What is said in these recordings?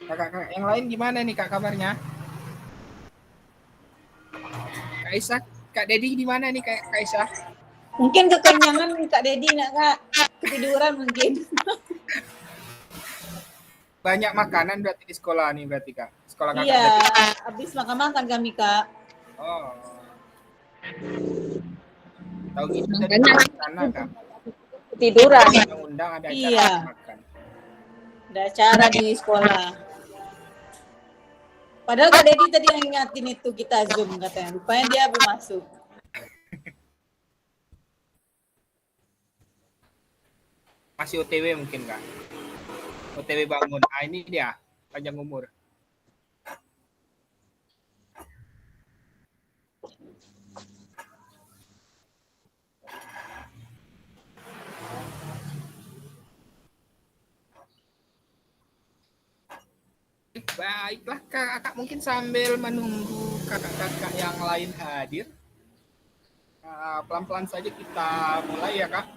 Kakak-kakak yang lain gimana nih Kak kabarnya? Kak Isa, Kak Dedi di mana nih Kak Isa? Mungkin kekenyangan Kak Dedi nak Kak, ketiduran mungkin. Banyak makanan berarti di sekolah nih berarti Kak. Sekolah Kakak Iya, berarti. habis makan-makan kami Kak. Oh. Tahu gitu tadi Makanya di sana Kak. tiduran. Undang-undang ada acara Iya. makan. Ada acara di sekolah. Padahal Kak Dedi tadi yang ingatin itu kita Zoom katanya. Rupanya dia belum masuk. Masih OTW mungkin Kak. OTW bangun. Ah ini dia panjang umur. Baiklah kakak, mungkin sambil menunggu kakak-kakak yang lain hadir, pelan-pelan saja kita mulai ya kak.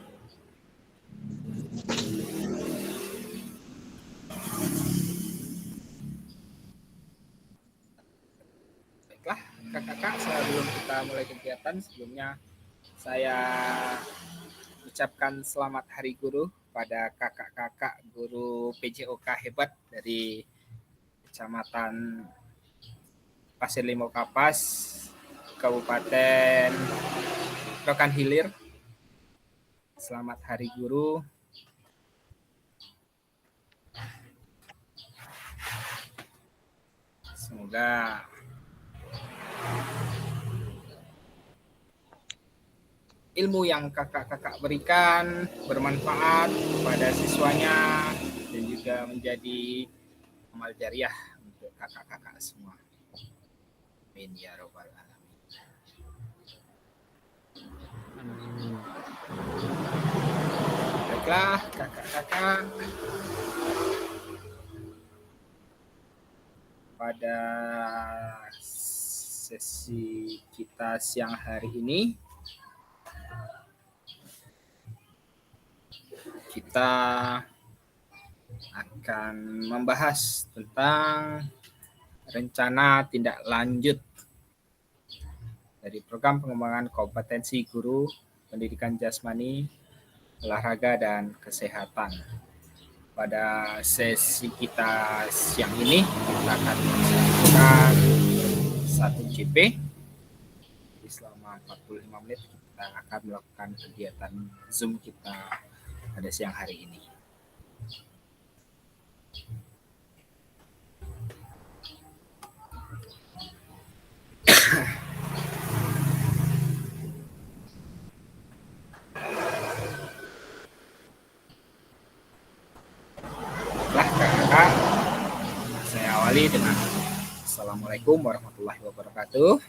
Baiklah kakak-kakak, sebelum kita mulai kegiatan, sebelumnya saya ucapkan selamat Hari Guru pada kakak-kakak guru PJOK hebat dari Kecamatan Pasir Limau Kapas, Kabupaten Rokan Hilir. Selamat Hari Guru. Semoga ilmu yang kakak-kakak berikan bermanfaat kepada siswanya dan juga menjadi amal jariah untuk kakak-kakak semua. Amin ya robbal alamin. Baiklah kakak-kakak, pada sesi kita siang hari ini kita akan membahas tentang rencana tindak lanjut dari program pengembangan kompetensi guru, pendidikan jasmani, olahraga, dan kesehatan. Pada sesi kita siang ini kita akan melakukan 1 JP. Selama 45 menit kita akan melakukan kegiatan Zoom kita pada siang hari ini. Kakak, saya awali dengan Assalamualaikum warahmatullahi wabarakatuh.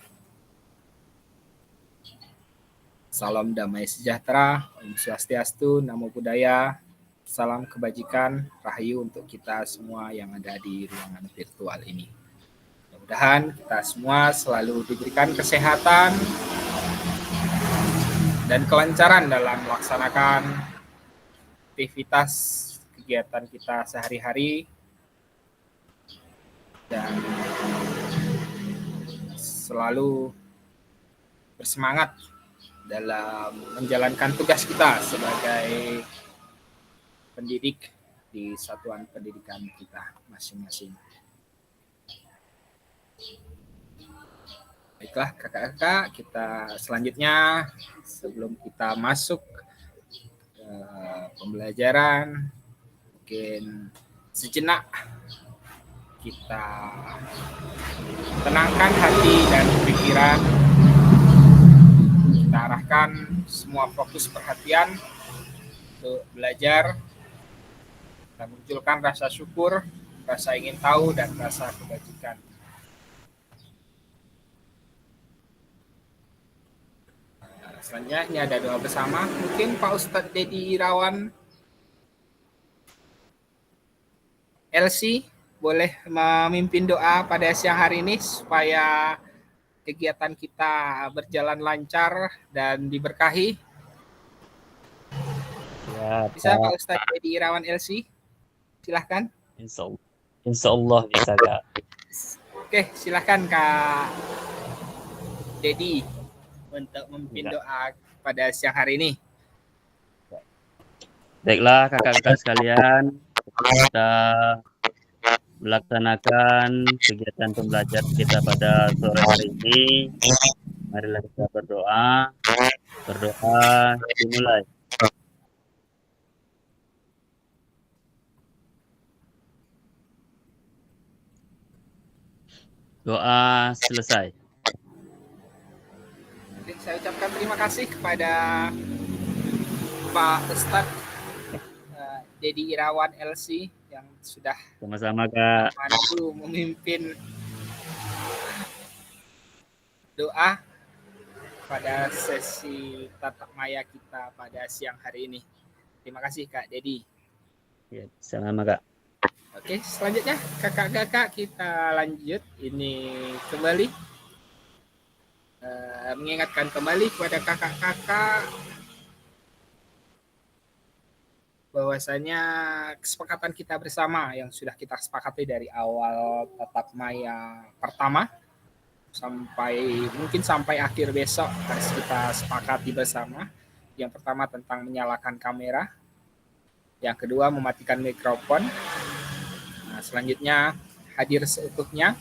Salam damai sejahtera, Om Swastiastu, Namo Buddhaya, salam kebajikan, rahayu untuk kita semua yang ada di ruangan virtual ini. Mudah-mudahan kita semua selalu diberikan kesehatan dan kelancaran dalam melaksanakan aktivitas kegiatan kita sehari-hari dan selalu bersemangat dalam menjalankan tugas kita sebagai pendidik di satuan pendidikan kita masing-masing. Baiklah kakak-kakak, kita selanjutnya sebelum kita masuk ke pembelajaran, mungkin sejenak kita tenangkan hati dan pikiran, kita arahkan semua fokus perhatian untuk belajar, kita munculkan rasa syukur, rasa ingin tahu, dan rasa kebajikan. Selanjutnya ini ada doa bersama. Mungkin Pak Ustadz Dedi Irawan LC boleh memimpin doa pada siang hari ini supaya kegiatan kita berjalan lancar dan diberkahi. Ya, bisa Pak Ustadz Dedi Irawan LC, silahkan. Insya Allah bisa Kak. Oke, silakan Kak Dedi untuk memimpin Ya. doa pada siang hari ini. Baiklah kakak-kakak sekalian, kita melaksanakan kegiatan pembelajaran kita pada sore hari ini. Marilah kita berdoa. Berdoa dimulai. Doa selesai. Oke, saya ucapkan terima kasih kepada Pak Ustadz Dedi Irawan LC yang sudah Sama-sama Kak. membantu memimpin doa pada sesi tatap maya kita pada siang hari ini. Terima kasih Kak Dedi. Ya, sama Kak. Oke, selanjutnya kakak-kakak kita lanjut. Ini kembali mengingatkan kembali kepada kakak-kakak bahwasanya kesepakatan kita bersama yang sudah kita sepakati dari awal tatap maya pertama sampai akhir besok harus kita sepakati bersama. Yang pertama tentang menyalakan kamera, yang kedua mematikan mikrofon. Nah, selanjutnya hadir seutuhnya,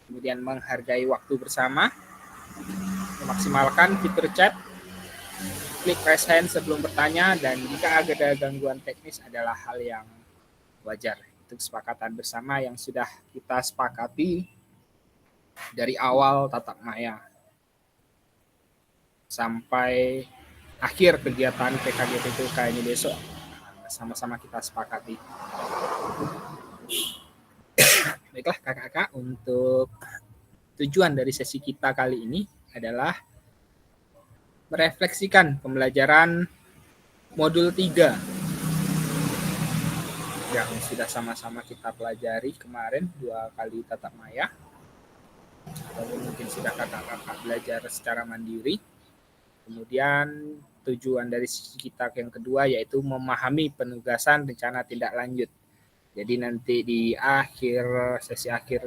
kemudian menghargai waktu bersama, memaksimalkan fitur chat, klik raise hand sebelum bertanya, dan jika ada gangguan teknis adalah hal yang wajar. Itu kesepakatan bersama yang sudah kita sepakati dari awal tatap maya sampai akhir kegiatan PKGTPK ini besok. Sama-sama kita sepakati. Baiklah kakak-kakak, untuk tujuan dari sesi kita kali ini adalah merefleksikan pembelajaran modul 3 yang sudah sama-sama kita pelajari kemarin 2 kali tatap maya, atau mungkin sudah kakak-kakak belajar secara mandiri. Kemudian tujuan dari sesi kita yang kedua yaitu memahami penugasan rencana tindak lanjut. Jadi nanti di sesi akhir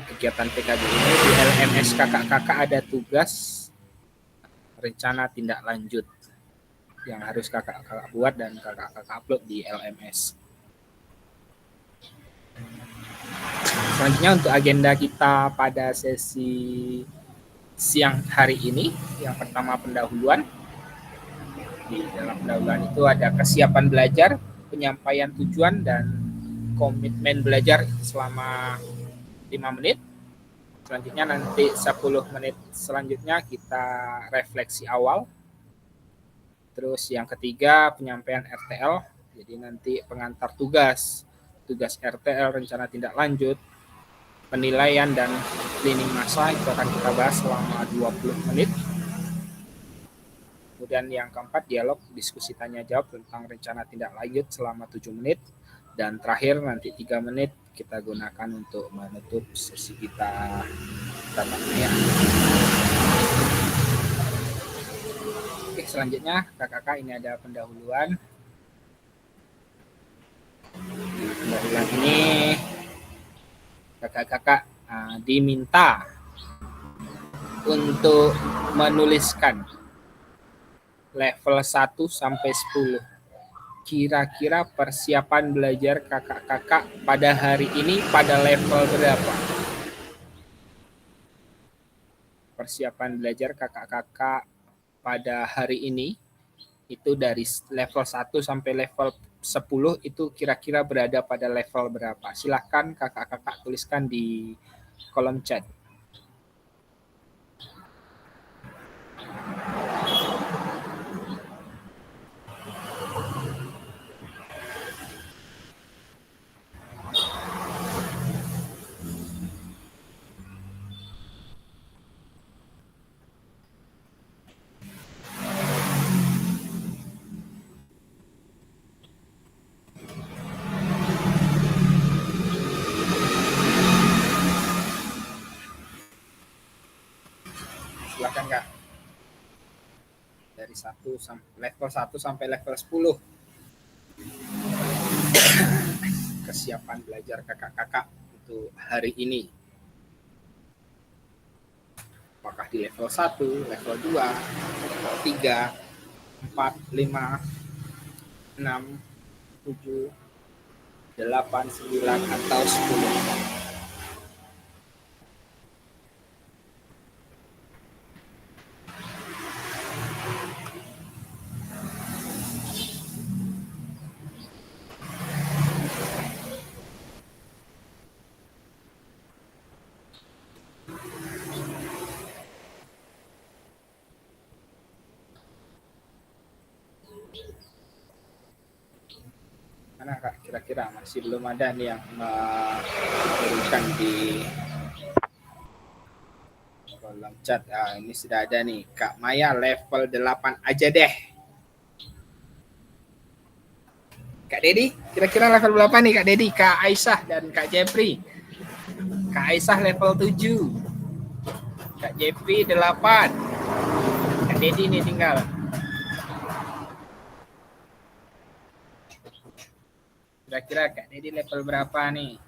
kegiatan PKG ini di LMS kakak-kakak ada tugas rencana tindak lanjut yang harus kakak-kakak buat dan kakak-kakak upload di LMS. Selanjutnya untuk agenda kita pada sesi siang hari ini, yang pertama pendahuluan. Di dalam pendahuluan itu ada kesiapan belajar, penyampaian tujuan, dan komitmen belajar selama 5 menit. Selanjutnya nanti 10 menit selanjutnya kita refleksi awal. Terus yang ketiga penyampaian RTL, jadi nanti pengantar tugas RTL, rencana tindak lanjut, penilaian dan cleaning masa itu akan kita bahas selama 20 menit. Kemudian yang keempat dialog diskusi tanya jawab tentang rencana tindak lanjut selama 7 menit. Dan terakhir nanti 3 menit kita gunakan untuk menutup sesi kita tatap maya. Oke, selanjutnya kakak-kakak ini ada pendahuluan. Di pendahuluan ini kakak-kakak diminta untuk menuliskan level 1 sampai 10. Kira-kira persiapan belajar kakak-kakak pada hari ini pada level berapa? Persiapan belajar kakak-kakak pada hari ini itu dari level 1 sampai level 10 itu kira-kira berada pada level berapa? Silahkan kakak-kakak tuliskan di kolom chat. Silakan Kak. Dari level 1 sampai level 10. kesiapan belajar kakak-kakak untuk hari ini. Apakah di level 1, level 2, level 3, 4, 5, 6, 7, 8, 9, atau 10. Mana Kak, kira-kira masih belum ada nih yang memberikan di kolom chat. Ini sudah ada nih, Kak Maya level 8 aja deh. Kak Dedi, kira-kira level berapa nih Kak Dedi, Kak Aisyah dan Kak Jeffrey? Kak Aisyah level 7, Kak Jeffrey 8, Kak Dedi nih tinggal. Kira-kira Kak Dedi level berapa nih?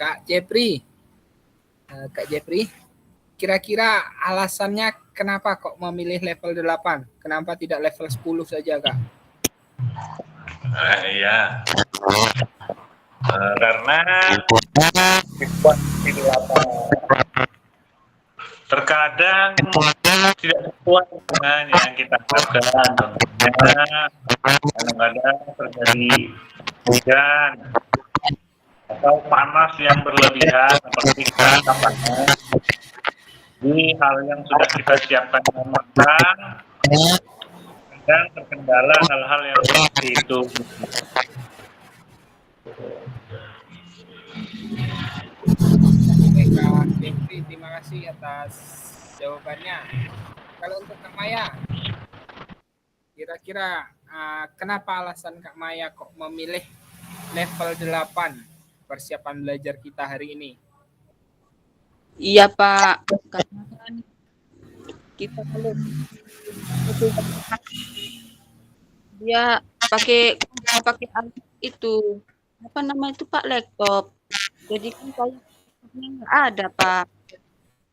Kak Jeffrey, kira-kira alasannya kenapa kok memilih level 8? Kenapa tidak level 10 saja, Kak? Iya. Karena situasi di lapangan terkadang tidak sesuai dengan yang kita harapkan. Contohnya, kadang-kadang terjadi hujan atau panas yang berlebihan seperti kita panas. Ini hal yang sudah kita siapkan matang dan terkendala hal-hal yang seperti itu. Oke, Kak Jeffrey, terima kasih atas jawabannya. Kalau untuk Kak Maya, kira-kira kenapa alasan Kak Maya kok memilih level 8 persiapan belajar kita hari ini? Iya Pak, karena kan kita kalau dia pakai alat itu apa nama itu Pak, laptop. Jadi kan saya nggak ada Pak.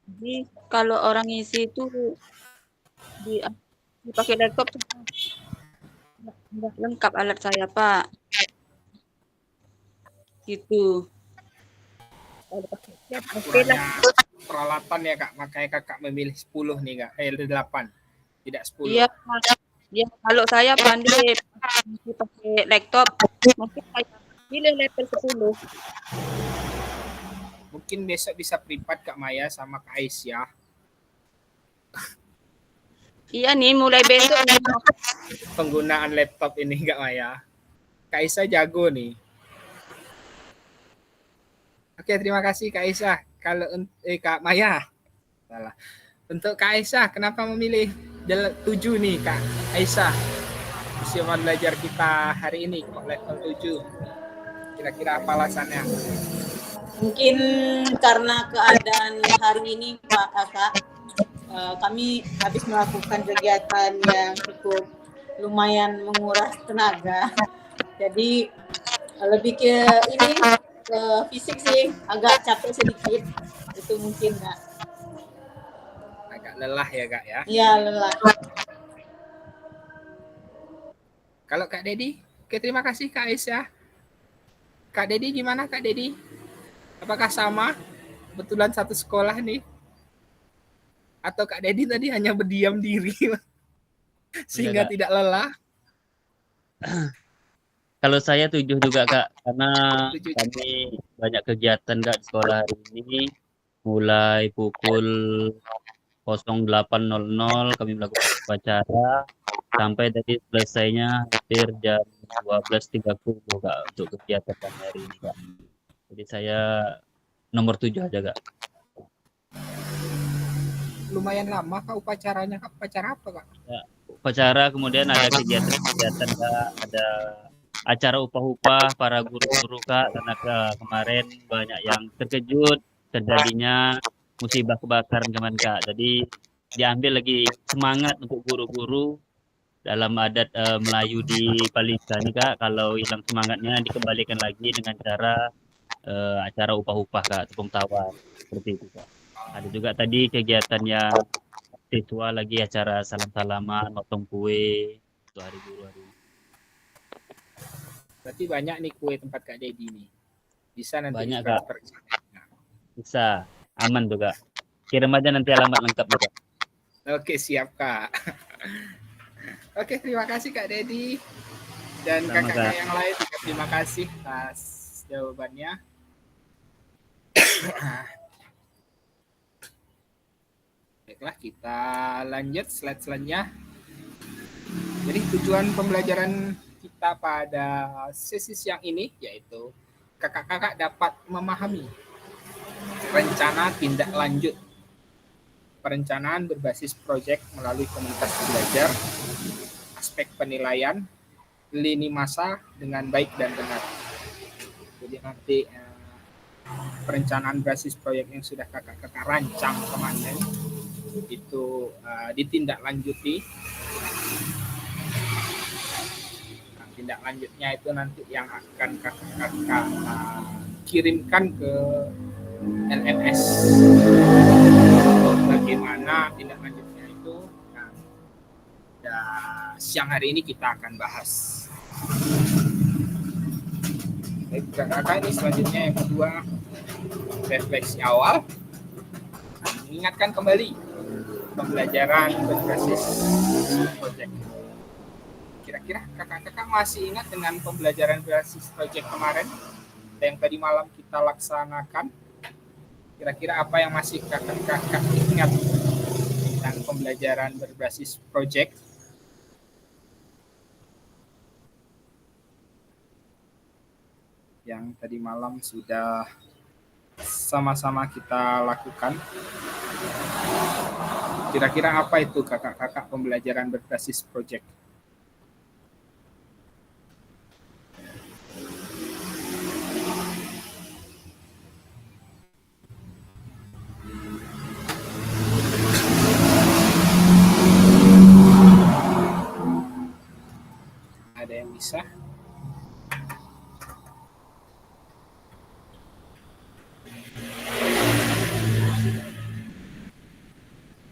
Jadi kalau orang isi itu dipakai laptop nggak lengkap alat saya Pak. Gitu. Kurangnya peralatan ya Kak, makanya Kakak memilih 10 nih Kak, 8, tidak 10. Iya Pak. Ya, kalau saya pandai pakai laptop, mungkin saya pilih level 10. Mungkin besok bisa privat Kak Maya sama Kak Aisyah. Iya nih, mulai besok Penggunaan laptop ini Kak Maya. Kak Aisyah jago nih. Oke, terima kasih Kak Aisyah. Kalau Kak Maya. Salah. Untuk Kak Aisyah, kenapa memilih 7 nih Kak Aisyah? Persiapan belajar kita hari ini kok level 7. Kira-kira apa alasannya? Mungkin karena keadaan hari ini Pak Kak, kami habis melakukan kegiatan yang cukup lumayan menguras tenaga. Jadi lebih ke ini ke fisik sih, agak capek sedikit. Itu mungkin Kak. Agak lelah ya Kak ya? Iya, lelah. Kalau Kak Dedi, oke, terima kasih Kak Aisyah. Kak Dedi gimana Kak Dedi? Apakah sama? Kebetulan satu sekolah nih. Atau Kak Dedi tadi hanya berdiam diri sehingga Kak. tidak lelah? Kalau saya 7 juga Kak, karena 7. kami banyak kegiatan Kak di sekolah hari ini. Mulai pukul 08.00 kami melakukan upacara sampai tadi selesainya hampir jam 12.30 Kak untuk kegiatan kami hari ini Kak. Jadi saya nomor 7 aja Kak. Lumayan lama Kak upacaranya Kak? Upacara apa Kak? Ya, upacara kemudian ada kegiatan-kegiatan Kak, ada acara upah-upah para guru-guru Kak, karena kemarin banyak yang terkejut terjadinya musibah kebakaran kemarin Kak. Jadi diambil lagi semangat untuk guru-guru dalam adat Melayu di Palisa nih Kak. Kalau hilang semangatnya dikembalikan lagi dengan cara acara upah-upah Kak, tepung tawar seperti itu Kak. Ada juga tadi kegiatan yang siswa lagi acara salam-salaman, motong kue untuk hari guru hari ini. Berarti banyak nih kue tempat Kak Dedi nih. Bisa nanti Banyak Kak, transfer. bisa aman tuh Kak. Kirim aja nanti alamat lengkap juga. Oke, siap Kak. Oke, terima kasih Kak Dedi. Dan Sama, kakak-kakak Kak. yang lain juga terima kasih atas jawabannya. Baiklah, kita lanjut slide selanjutnya. Jadi tujuan pembelajaran kita pada sesi siang ini yaitu kakak-kakak dapat memahami rencana tindak lanjut perencanaan berbasis proyek melalui komunitas belajar, aspek penilaian, lini masa dengan baik dan benar. Jadi nanti perencanaan berbasis proyek yang sudah kakak-kakak rancang kemarin itu ditindaklanjuti. Nah, tindak lanjutnya itu nanti yang akan kakak-kakak kirimkan ke LMS. Bagaimana tindak lanjutnya itu? Nah, siang hari ini kita akan bahas. Baik, kakak ini selanjutnya yang kedua, refleksi awal. Mengingatkan kembali pembelajaran berbasis proyek. Kira-kira kakak-kakak masih ingat dengan pembelajaran berbasis proyek kemarin yang tadi malam kita laksanakan? Kira-kira apa yang masih kakak-kakak ingat tentang pembelajaran berbasis proyek? Yang tadi malam sudah sama-sama kita lakukan. Kira-kira apa itu kakak-kakak pembelajaran berbasis proyek? Ada yang bisa?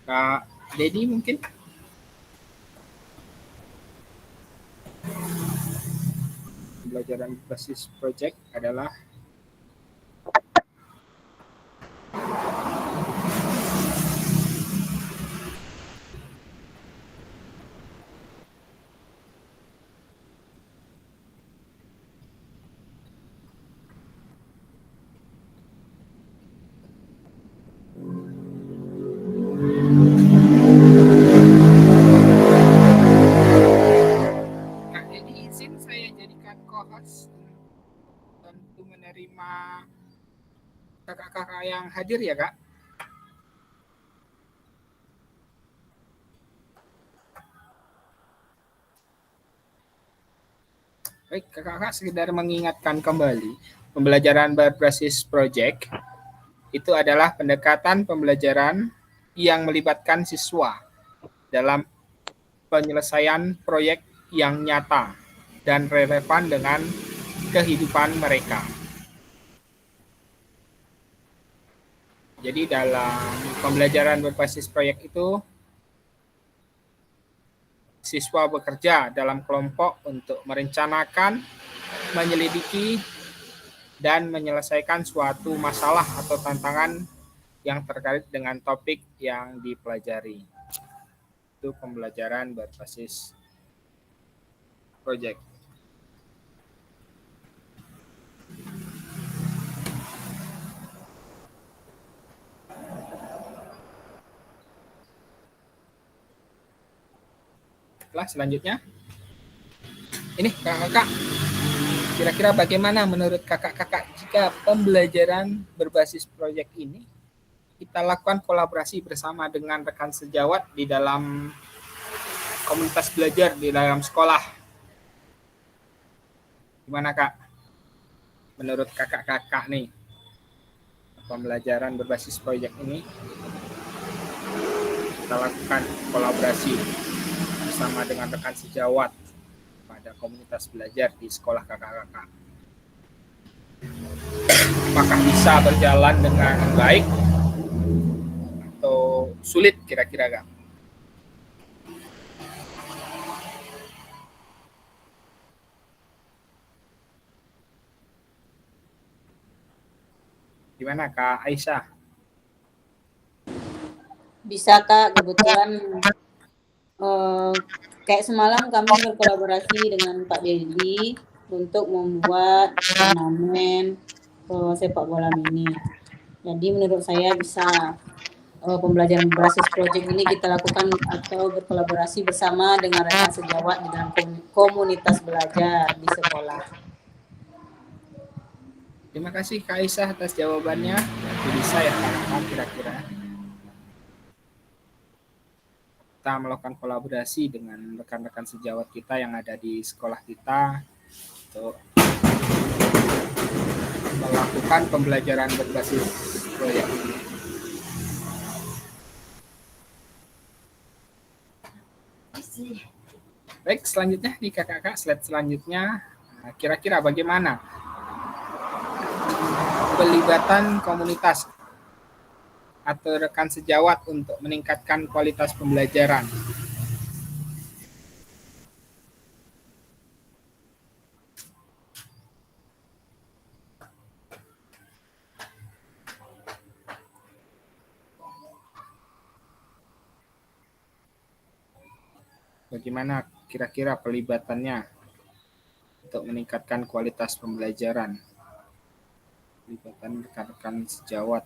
Kak Dedi mungkin? Pembelajaran berbasis proyek adalah Kak Dedi izin saya jadikan co-host untuk menerima kakak-kakak yang hadir ya Kak. Baik, kakak-kakak sekedar mengingatkan kembali pembelajaran berbasis proyek itu adalah pendekatan pembelajaran yang melibatkan siswa dalam penyelesaian proyek yang nyata dan relevan dengan kehidupan mereka. Jadi dalam pembelajaran berbasis proyek itu siswa bekerja dalam kelompok untuk merencanakan, menyelidiki, dan menyelesaikan suatu masalah atau tantangan yang terkait dengan topik yang dipelajari. Itu pembelajaran berbasis proyek. Selanjutnya, ini kakak-kakak, kira-kira bagaimana menurut kakak-kakak jika pembelajaran berbasis proyek ini kita lakukan kolaborasi bersama dengan rekan sejawat di dalam komunitas belajar di dalam sekolah? Gimana Kak? Menurut kakak-kakak nih? pembelajaran berbasis proyek ini kita lakukan kolaborasi bersama dengan rekan sejawat pada komunitas belajar di sekolah kakak-kakak. Apakah bisa berjalan dengan baik atau sulit kira-kira, Kak? Gimana Kak Aisyah? Bisa Kak, kebetulan kayak semalam kami berkolaborasi dengan Pak Dedi untuk membuat turnamen sepak bola mini. Jadi menurut saya bisa pembelajaran berbasis proyek ini kita lakukan atau berkolaborasi bersama dengan rekan sejawat di dalam komunitas belajar di sekolah. Terima kasih Kak Aisyah atas jawabannya. Nanti bisa ya Kak, kira-kira kita melakukan kolaborasi dengan rekan-rekan sejawat kita yang ada di sekolah kita untuk melakukan pembelajaran berbasis proyek ini. Baik, selanjutnya nih kakak-kakak, slide selanjutnya. Kira-kira bagaimana pelibatan komunitas atau rekan sejawat untuk meningkatkan kualitas pembelajaran? Bagaimana kira-kira pelibatannya untuk meningkatkan kualitas pembelajaran? Pelibatan rekan-rekan sejawat.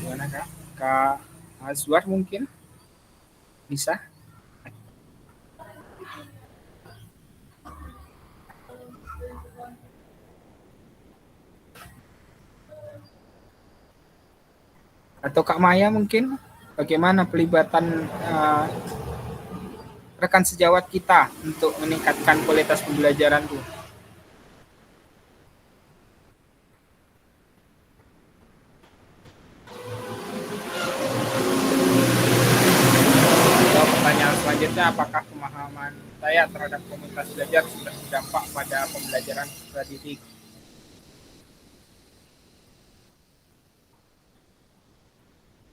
Gimana Kak? Kak Azwar mungkin bisa? Atau Kak Maya mungkin? Bagaimana pelibatan rekan sejawat kita untuk meningkatkan kualitas pembelajaran tuh? Pertanyaan selanjutnya, apakah pemahaman saya terhadap komunitas belajar sudah berdampak pada pembelajaran peserta didik?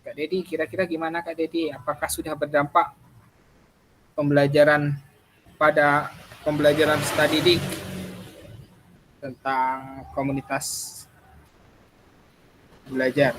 Kak Dedi, kira-kira gimana Kak Dedi? Apakah sudah berdampak pembelajaran pada pembelajaran peserta didik tentang komunitas belajar?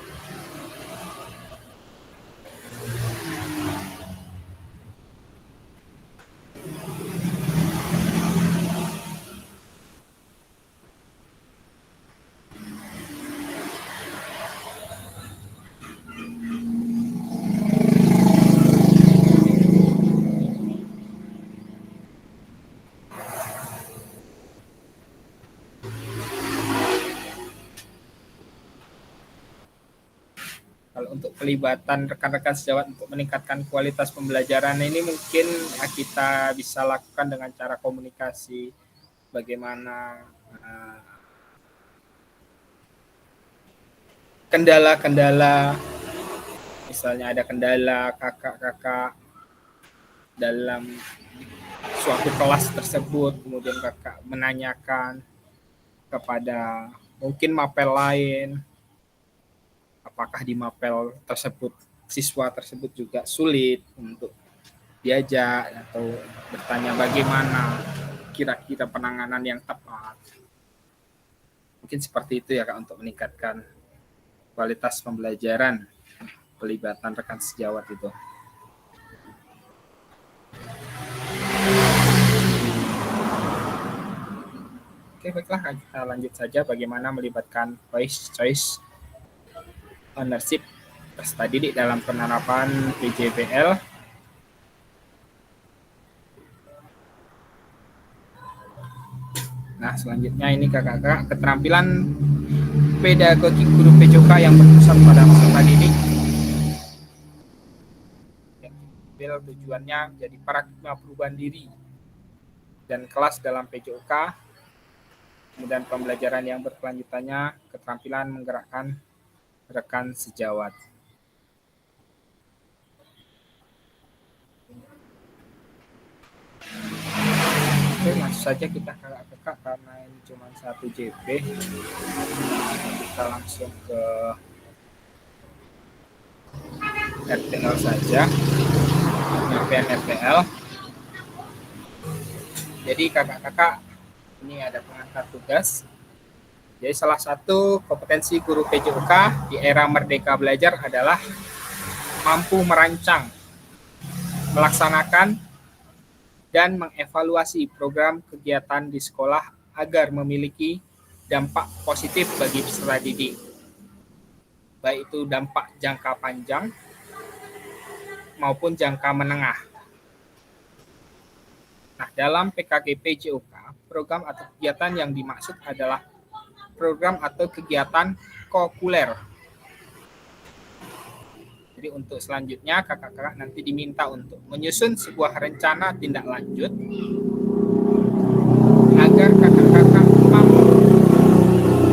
Kalau untuk pelibatan rekan-rekan sejawat untuk meningkatkan kualitas pembelajaran ini mungkin kita bisa lakukan dengan cara komunikasi, bagaimana kendala-kendala, misalnya ada kendala kakak-kakak dalam suatu kelas tersebut, kemudian kakak menanyakan kepada mungkin mapel lain, apakah di mapel tersebut siswa tersebut juga sulit untuk diajak atau bertanya bagaimana kira-kira penanganan yang tepat. Mungkin seperti itu ya Kak untuk meningkatkan kualitas pembelajaran, pelibatan rekan sejawat itu. Oke, baiklah kita lanjut saja bagaimana melibatkan voice choice ownership peserta didik dalam penerapan PJBL. Nah, selanjutnya ini kakak-kakak keterampilan pedagogi guru PJOK yang berpusat pada peserta didik. Tujuannya menjadi paradigma perubahan diri dan kelas dalam PJOK. Kemudian pembelajaran yang berkelanjutannya keterampilan menggerakkan rekan sejawat. Oke, langsung saja kita kakak-kakak karena ini cuma 1 JP. Kita langsung ke RTL saja. Penyampaian RTL. Jadi kakak-kakak ini ada pengantar tugas. Jadi salah satu kompetensi guru PJOK di era Merdeka Belajar adalah mampu merancang, melaksanakan, dan mengevaluasi program kegiatan di sekolah agar memiliki dampak positif bagi peserta didik. Baik itu dampak jangka panjang maupun jangka menengah. Nah, dalam PKG PJOK, program atau kegiatan yang dimaksud adalah program atau kegiatan kokuler. Jadi untuk selanjutnya kakak-kakak nanti diminta untuk menyusun sebuah rencana tindak lanjut agar kakak-kakak mampu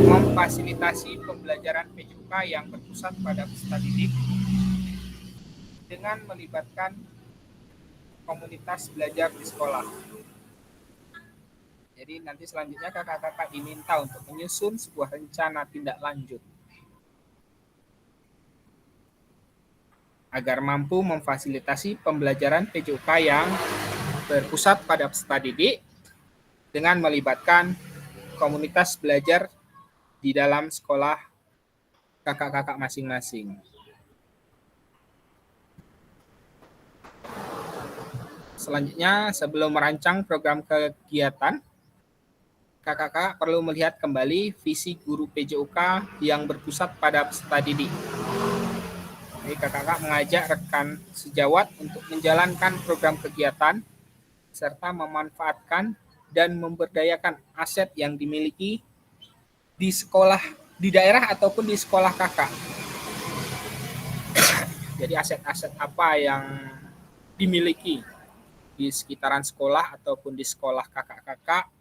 memfasilitasi pembelajaran PJOK yang berpusat pada peserta didik dengan melibatkan komunitas belajar di sekolah. Jadi nanti selanjutnya kakak-kakak diminta untuk menyusun sebuah rencana tindak lanjut agar mampu memfasilitasi pembelajaran PJOK yang berpusat pada peserta didik dengan melibatkan komunitas belajar di dalam sekolah kakak-kakak masing-masing. Selanjutnya, sebelum merancang program kegiatan, kakak-kakak perlu melihat kembali visi guru PJOK yang berpusat pada peserta didik. Jadi kakak-kakak mengajak rekan sejawat untuk menjalankan program kegiatan serta memanfaatkan dan memberdayakan aset yang dimiliki di sekolah, di daerah ataupun di sekolah kakak. Jadi aset-aset apa yang dimiliki di sekitaran sekolah ataupun di sekolah kakak-kakak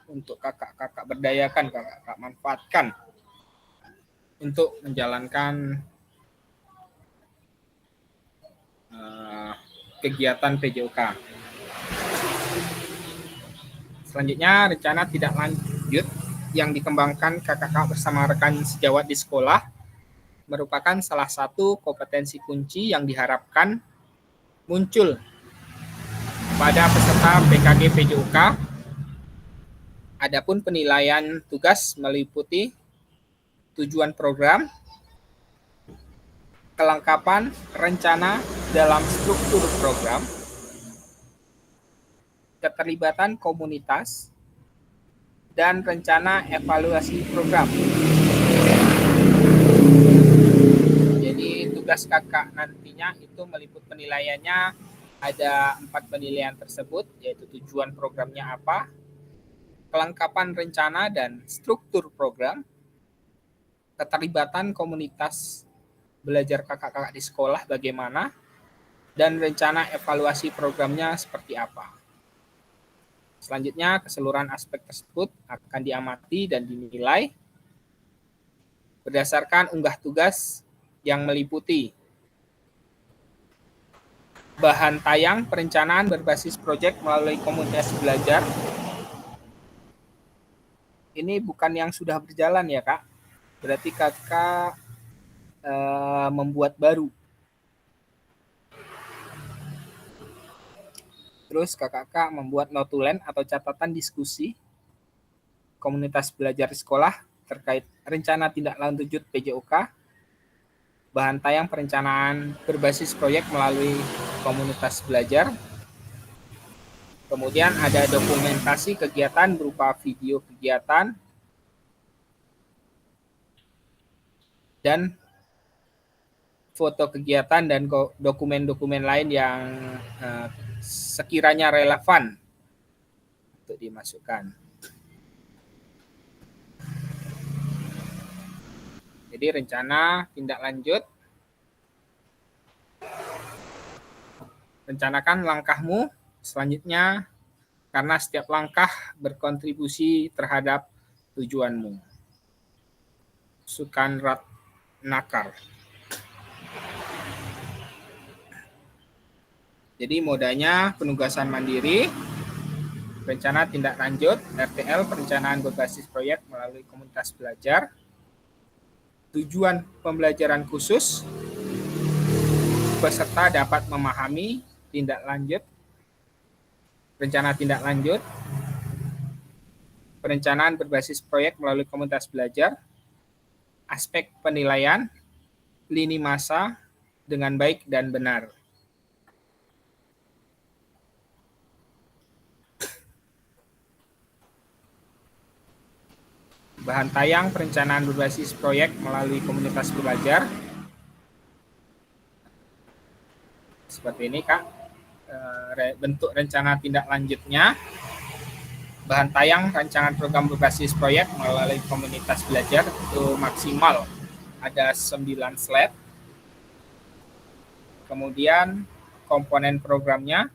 untuk kakak-kakak berdayakan, kakak-kakak manfaatkan untuk menjalankan kegiatan PJOK. Selanjutnya, rencana tindak lanjut yang dikembangkan kakak-kakak bersama rekan sejawat di sekolah merupakan salah satu kompetensi kunci yang diharapkan muncul pada peserta PKG PJOK. Adapun penilaian tugas meliputi tujuan program, kelengkapan rencana dalam struktur program, keterlibatan komunitas, dan rencana evaluasi program. Jadi tugas kakak nantinya itu meliput penilaiannya ada 4 penilaian tersebut, yaitu tujuan programnya apa, kelengkapan rencana dan struktur program, keterlibatan komunitas belajar kakak-kakak di sekolah bagaimana, dan rencana evaluasi programnya seperti apa. Selanjutnya, keseluruhan aspek tersebut akan diamati dan dinilai berdasarkan unggah tugas yang meliputi bahan tayang perencanaan berbasis proyek melalui komunitas belajar. Ini bukan yang sudah berjalan ya Kak, berarti kakak membuat baru. Terus kakak membuat notulen atau catatan diskusi komunitas belajar di sekolah terkait rencana tindak lanjut PJOK, bahan tayang perencanaan berbasis proyek melalui komunitas belajar. Kemudian ada dokumentasi kegiatan berupa video kegiatan dan foto kegiatan dan dokumen-dokumen lain yang sekiranya relevan untuk dimasukkan. Jadi rencana tindak lanjut, rencanakan langkahmu selanjutnya karena setiap langkah berkontribusi terhadap tujuanmu. Sukan Ratnakar. Jadi modanya penugasan mandiri, rencana tindak lanjut, RTL, perencanaan berbasis proyek melalui komunitas belajar, tujuan pembelajaran khusus, peserta dapat memahami tindak lanjut, rencana tindak lanjut, perencanaan berbasis proyek melalui komunitas belajar, aspek penilaian, lini masa dengan baik dan benar. Bahan tayang perencanaan berbasis proyek melalui komunitas belajar. Seperti ini, Kak. Bentuk rencana tindak lanjutnya. Bahan tayang rancangan program berbasis proyek melalui komunitas belajar itu maksimal ada 9 slide. Kemudian komponen programnya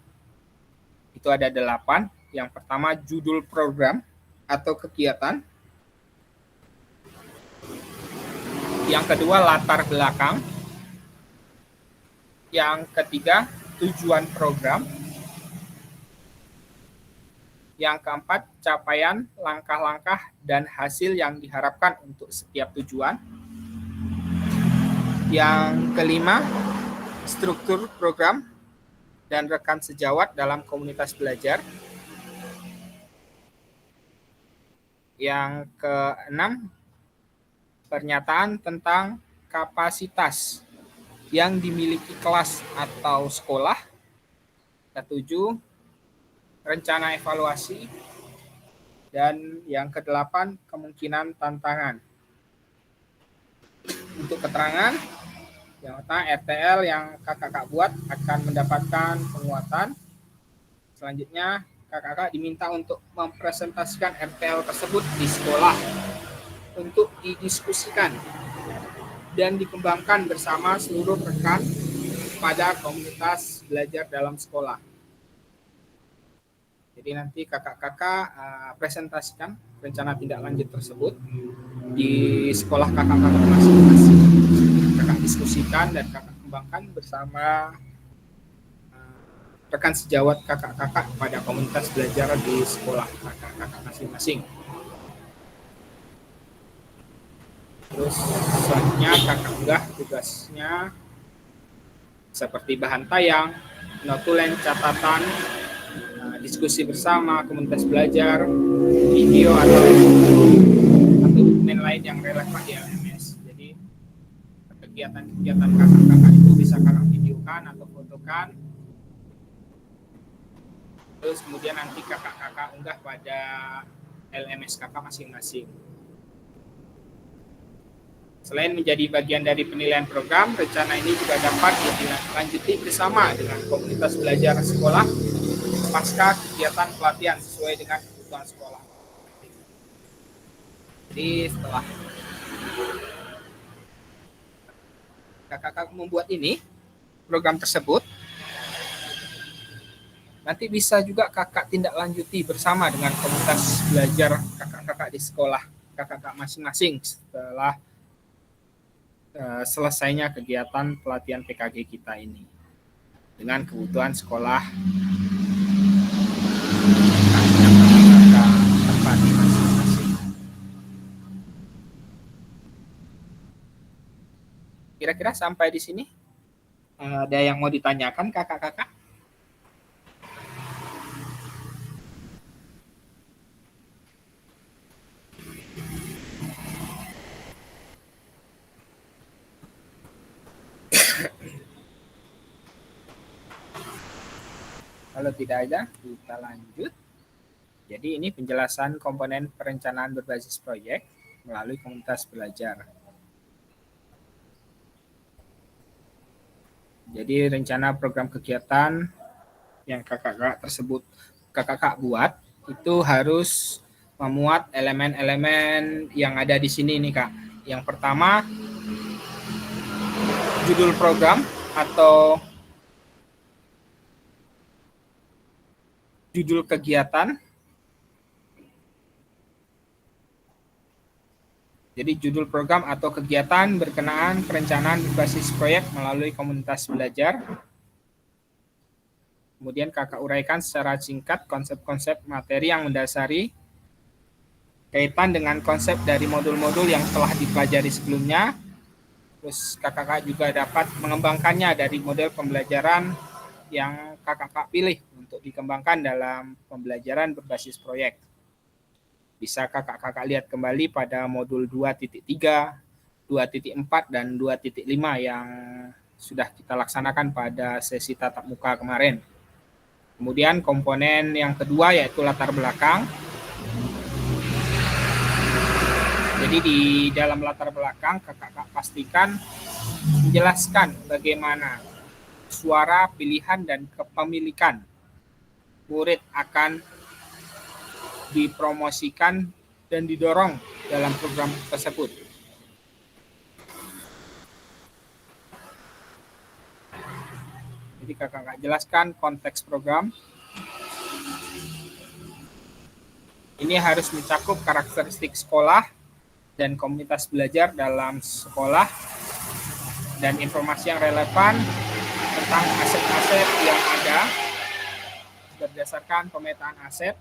itu ada 8. Yang pertama judul program atau kegiatan. Yang kedua latar belakang. Yang ketiga tujuan program. Yang keempat capaian, langkah-langkah, dan hasil yang diharapkan untuk setiap tujuan. Yang kelima struktur program dan rekan sejawat dalam komunitas belajar. Yang keenam pernyataan tentang kapasitas yang dimiliki kelas atau sekolah. Ketujuh, rencana evaluasi. Dan yang kedelapan, kemungkinan tantangan. Untuk keterangan, yang pertama RTL yang kakak-kakak buat akan mendapatkan penguatan. Selanjutnya, kakak-kakak diminta untuk mempresentasikan RTL tersebut di sekolah untuk didiskusikan dan dikembangkan bersama seluruh rekan pada komunitas belajar dalam sekolah. Jadi nanti kakak-kakak presentasikan rencana tindak lanjut tersebut di sekolah kakak-kakak masing-masing. Kakak diskusikan dan kakak kembangkan bersama rekan sejawat kakak-kakak pada komunitas belajar di sekolah kakak-kakak masing-masing. Terus selanjutnya kakak unggah tugasnya seperti bahan tayang, notulen, catatan, diskusi bersama komunitas belajar, video atau dokumen lain yang relevan di LMS. Jadi kegiatan-kegiatan kakak-kakak itu bisa kakak videokan atau fotokan. Terus kemudian nanti kakak-kakak unggah pada LMS kakak masing-masing. Selain menjadi bagian dari penilaian program, rencana ini juga dapat ditindaklanjuti bersama dengan komunitas belajar sekolah pasca kegiatan pelatihan sesuai dengan kebutuhan sekolah. Jadi setelah kakak-kakak membuat ini, program tersebut, nanti bisa juga kakak tindak lanjuti bersama dengan komunitas belajar kakak-kakak di sekolah, kakak-kakak masing-masing setelah selesainya kegiatan pelatihan PKG kita ini dengan kebutuhan sekolah tempat masing-masing. Kira-kira sampai di sini ada yang mau ditanyakan kakak-kakak? Kalau tidak ada, kita lanjut. Jadi ini penjelasan komponen perencanaan berbasis proyek melalui komunitas belajar. Jadi rencana program kegiatan yang kakak-kakak buat itu harus memuat elemen-elemen yang ada di sini nih Kak. Yang pertama, judul program atau judul kegiatan. Jadi judul program atau kegiatan berkenaan perencanaan berbasis proyek melalui komunitas belajar. Kemudian kakak uraikan secara singkat konsep-konsep materi yang mendasari kaitan dengan konsep dari modul-modul yang telah dipelajari sebelumnya. Terus kakak juga dapat mengembangkannya dari model pembelajaran yang kakak pilih untuk dikembangkan dalam pembelajaran berbasis proyek. Bisa kakak lihat kembali pada modul 2.3, 2.4, dan 2.5 yang sudah kita laksanakan pada sesi tatap muka kemarin. Kemudian komponen yang kedua yaitu latar belakang. Jadi di dalam latar belakang kakak pastikan menjelaskan bagaimana suara, pilihan, dan kepemilikan murid akan dipromosikan dan didorong dalam program tersebut. Jadi kakak jelaskan konteks program. Ini harus mencakup karakteristik sekolah dan komunitas belajar dalam sekolah dan informasi yang relevan tentang aset-aset yang ada berdasarkan pemetaan aset,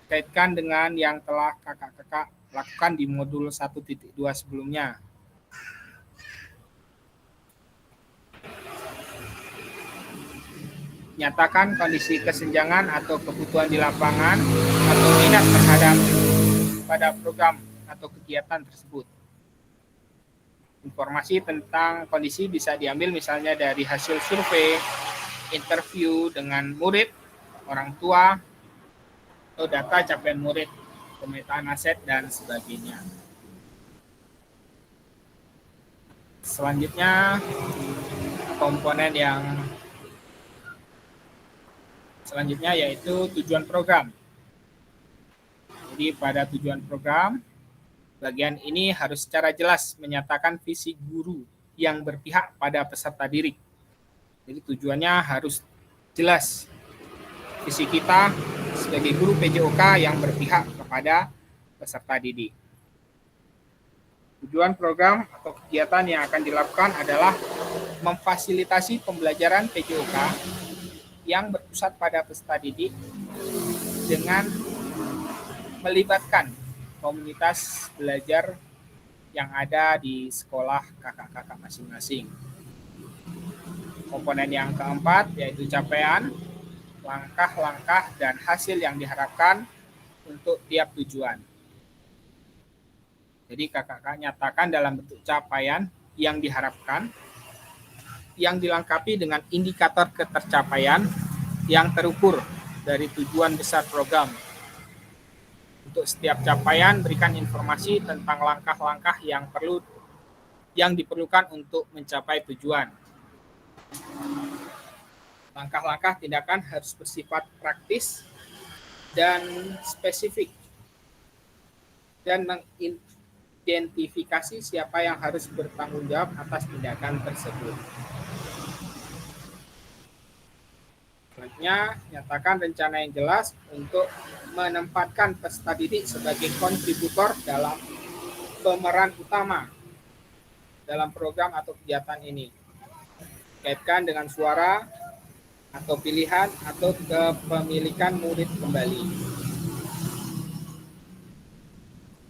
kaitkan dengan yang telah kakak-kakak lakukan di modul 1.2 sebelumnya. Nyatakan kondisi kesenjangan atau kebutuhan di lapangan atau minat terhadap pada program atau kegiatan tersebut. Informasi tentang kondisi bisa diambil misalnya dari hasil survei, interview dengan murid, orang tua, atau data capaian murid, pemetaan aset, dan sebagainya. Selanjutnya, komponen yang selanjutnya yaitu tujuan program. Jadi pada tujuan program, bagian ini harus secara jelas menyatakan visi guru yang berpihak pada peserta didik. Jadi tujuannya harus jelas. Visi kita sebagai guru PJOK yang berpihak kepada peserta didik. Tujuan program atau kegiatan yang akan dilakukan adalah memfasilitasi pembelajaran PJOK yang berpusat pada peserta didik dengan melibatkan komunitas belajar yang ada di sekolah kakak-kakak masing-masing. Komponen yang keempat yaitu capaian, langkah-langkah, dan hasil yang diharapkan untuk tiap tujuan. Jadi kakak-kakak nyatakan dalam bentuk capaian yang diharapkan, yang dilengkapi dengan indikator ketercapaian yang terukur dari tujuan besar program. Untuk setiap capaian, berikan informasi tentang langkah-langkah yang diperlukan untuk mencapai tujuan. Langkah-langkah tindakan harus bersifat praktis dan spesifik dan mengidentifikasi siapa yang harus bertanggung jawab atas tindakan tersebut. Selanjutnya, nyatakan rencana yang jelas untuk menempatkan peserta didik sebagai kontributor dalam pemeran utama dalam program atau kegiatan ini. Kaitkan dengan suara atau pilihan atau kepemilikan murid kembali.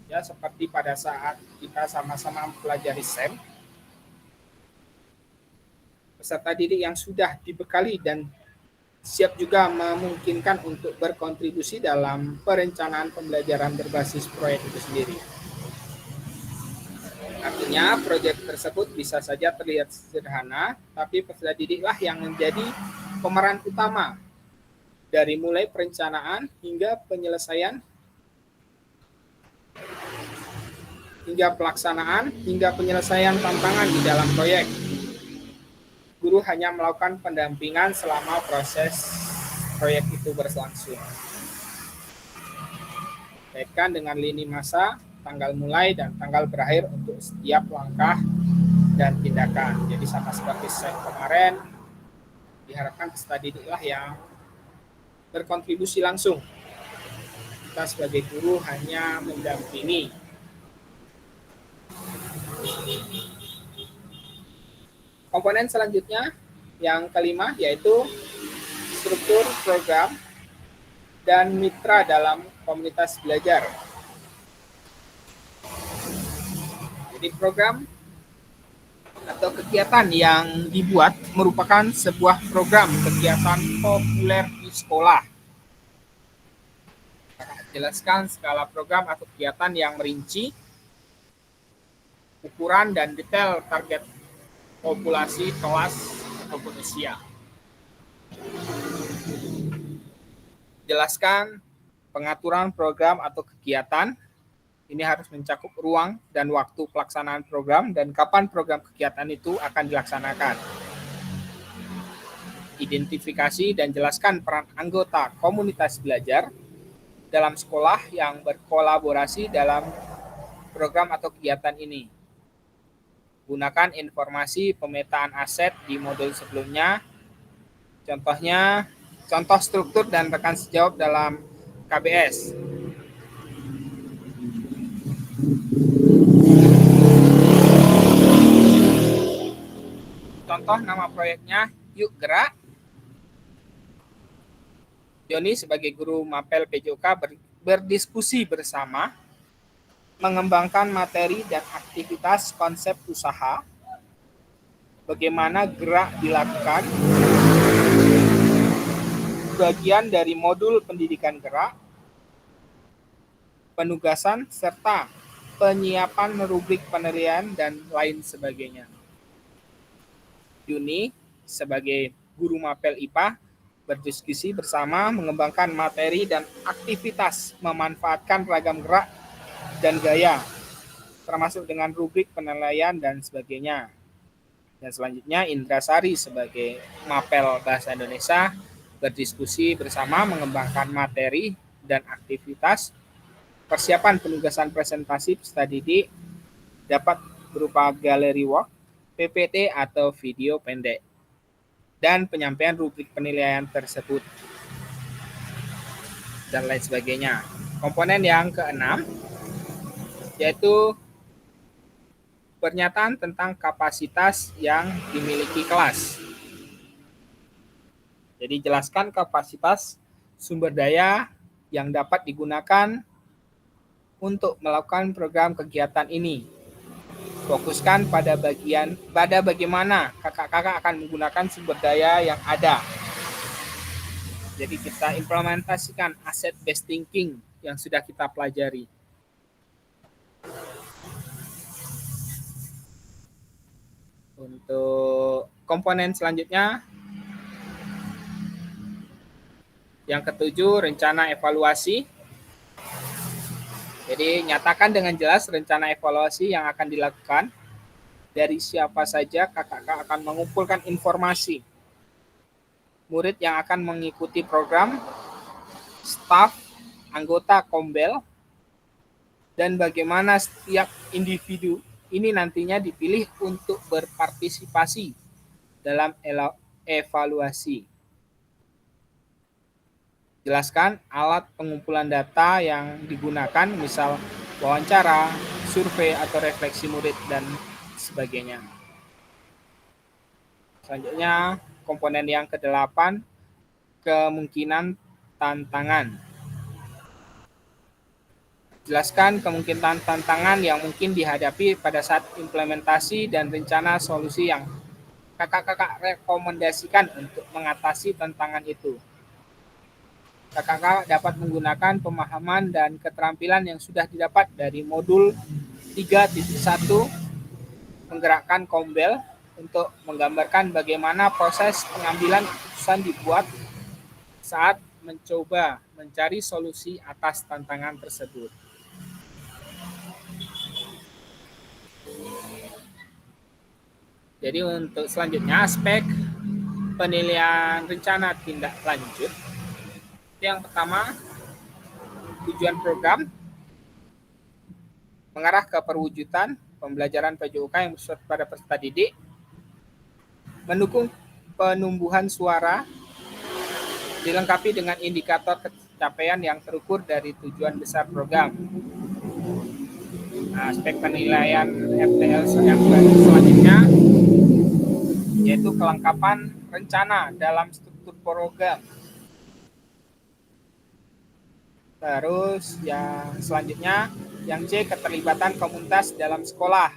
Ya, seperti pada saat kita sama-sama mempelajari SEM, peserta didik yang sudah dibekali dan siap juga memungkinkan untuk berkontribusi dalam perencanaan pembelajaran berbasis proyek itu sendiri. Artinya, proyek tersebut bisa saja terlihat sederhana, tapi peserta didiklah yang menjadi pemeran utama dari mulai perencanaan hingga penyelesaian, hingga pelaksanaan, hingga penyelesaian tantangan di dalam proyek. guru hanya melakukan pendampingan selama proses proyek itu berlangsung. Kaitkan dengan lini masa, tanggal mulai dan tanggal berakhir untuk setiap langkah dan tindakan. Jadi sama seperti saya kemarin, diharapkan peserta didik lah yang berkontribusi langsung. Kita sebagai guru hanya mendampingi. Komponen selanjutnya yang kelima yaitu struktur program dan mitra dalam komunitas belajar. Jadi program atau kegiatan yang dibuat merupakan sebuah program kegiatan populer di sekolah. Jelaskan skala program atau kegiatan yang merinci, ukuran dan detail target populasi kelas ataupun usia. Jelaskan pengaturan program atau kegiatan. Ini harus mencakup ruang dan waktu pelaksanaan program dan kapan program kegiatan itu akan dilaksanakan. Identifikasi dan jelaskan peran anggota komunitas belajar dalam sekolah yang berkolaborasi dalam program atau kegiatan ini. Gunakan informasi pemetaan aset di modul sebelumnya. Contohnya, contoh struktur dan rekan sejawat dalam KBS. Contoh nama proyeknya Yuk Gerak. Joni sebagai guru Mapel PJOK berdiskusi bersama, mengembangkan materi dan aktivitas konsep usaha, bagaimana gerak dilakukan, bagian dari modul pendidikan gerak, penugasan, serta penyiapan rubrik penilaian dan lain sebagainya. Yuni sebagai guru Mapel IPA berdiskusi bersama, mengembangkan materi dan aktivitas, memanfaatkan ragam gerak dan gaya, termasuk dengan rubrik penilaian dan sebagainya. Dan selanjutnya Indrasari sebagai Mapel Bahasa Indonesia berdiskusi bersama, mengembangkan materi dan aktivitas, persiapan penugasan presentasi peserta didik dapat berupa gallery work, PPT atau video pendek, dan penyampaian rubrik penilaian tersebut, dan lain sebagainya. Komponen yang keenam, yaitu pernyataan tentang kapasitas yang dimiliki kelas. Jadi jelaskan kapasitas sumber daya yang dapat digunakan untuk melakukan program kegiatan ini. Fokuskan pada bagaimana kakak-kakak akan menggunakan sumber daya yang ada. Jadi kita implementasikan asset based thinking yang sudah kita pelajari. Untuk komponen selanjutnya, yang ketujuh, rencana evaluasi. Jadi nyatakan dengan jelas rencana evaluasi yang akan dilakukan, dari siapa saja kakak-kakak akan mengumpulkan informasi, murid yang akan mengikuti program, staf, anggota Kombel, dan bagaimana setiap individu ini nantinya dipilih untuk berpartisipasi dalam evaluasi. Jelaskan alat pengumpulan data yang digunakan, misal wawancara, survei, atau refleksi murid, dan sebagainya. Selanjutnya, komponen yang ke-8, kemungkinan tantangan. Jelaskan kemungkinan tantangan yang mungkin dihadapi pada saat implementasi dan rencana solusi yang kakak-kakak rekomendasikan untuk mengatasi tantangan itu. Kakak-kakak dapat menggunakan pemahaman dan keterampilan yang sudah didapat dari modul 3.1 menggerakkan Kombel untuk menggambarkan bagaimana proses pengambilan keputusan dibuat saat mencoba mencari solusi atas tantangan tersebut. Jadi untuk selanjutnya aspek penilaian rencana tindak lanjut. Yang pertama, tujuan program mengarah ke perwujudan pembelajaran PJOK yang bersifat pada peserta didik, mendukung penumbuhan suara, dilengkapi dengan indikator capaian yang terukur dari tujuan besar program. Nah, aspek penilaian FTL yang selanjutnya yaitu kelengkapan rencana dalam struktur program. Terus yang selanjutnya yang C, keterlibatan komunitas dalam sekolah.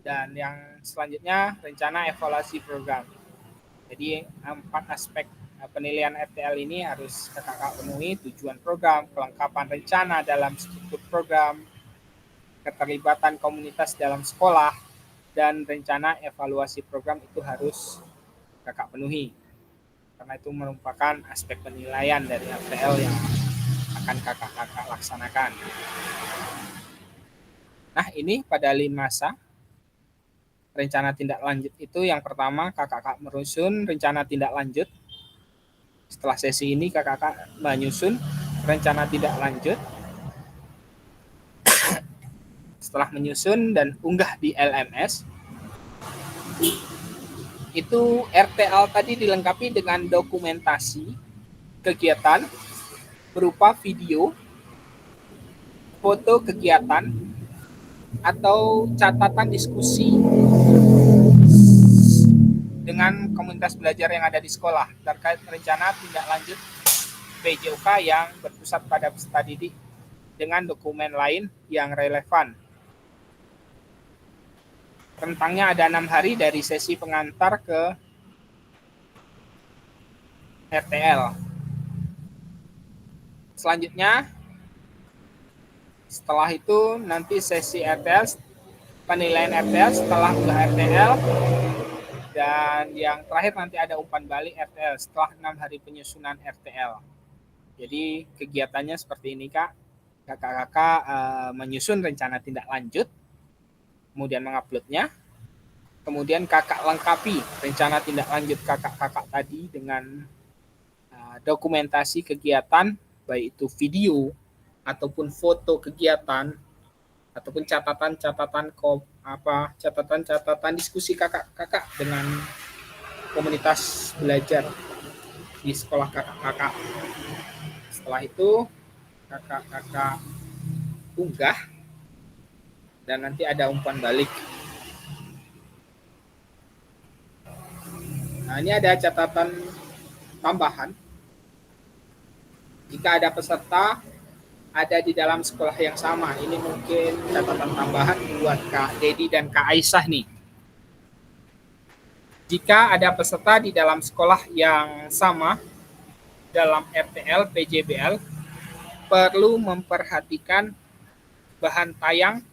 Dan yang selanjutnya rencana evaluasi program. Jadi 4 aspek penilaian FTL ini harus kakak penuhi: tujuan program, kelengkapan rencana dalam struktur program, keterlibatan komunitas dalam sekolah, dan rencana evaluasi program itu harus kakak penuhi. Karena itu merupakan aspek penilaian dari FTL yang akan kakak-kakak laksanakan. Nah, ini pada lini masa rencana tindak lanjut itu yang pertama kakak-kakak menyusun rencana tindak lanjut. Setelah sesi ini kakak-kakak menyusun rencana tindak lanjut. Setelah menyusun dan unggah di LMS, itu RTL tadi dilengkapi dengan dokumentasi kegiatan berupa video, foto kegiatan, atau catatan diskusi dengan komunitas belajar yang ada di sekolah terkait rencana tindak lanjut PJOK yang berpusat pada peserta didik dengan dokumen lain yang relevan. Rentangnya ada 6 hari dari sesi pengantar ke RTL. Selanjutnya, setelah itu nanti sesi RTL, penilaian RTL setelah unggah RTL, dan yang terakhir nanti ada umpan balik RTL setelah 6 hari penyusunan RTL. Jadi kegiatannya seperti ini Kak. Kakak-kakak menyusun rencana tindak lanjut, kemudian menguploadnya, kemudian kakak lengkapi rencana tindak lanjut kakak-kakak tadi dengan dokumentasi kegiatan, baik itu video ataupun foto kegiatan ataupun catatan diskusi kakak-kakak dengan komunitas belajar di sekolah kakak-kakak. Setelah itu kakak-kakak unggah dan nanti ada umpan balik. Nah, ini ada catatan tambahan. Jika ada peserta ada di dalam sekolah yang sama, ini mungkin catatan tambahan buat Kak Dedi dan Kak Aisyah nih. Jika ada peserta di dalam sekolah yang sama dalam RTL PJBL, perlu memperhatikan bahan tayang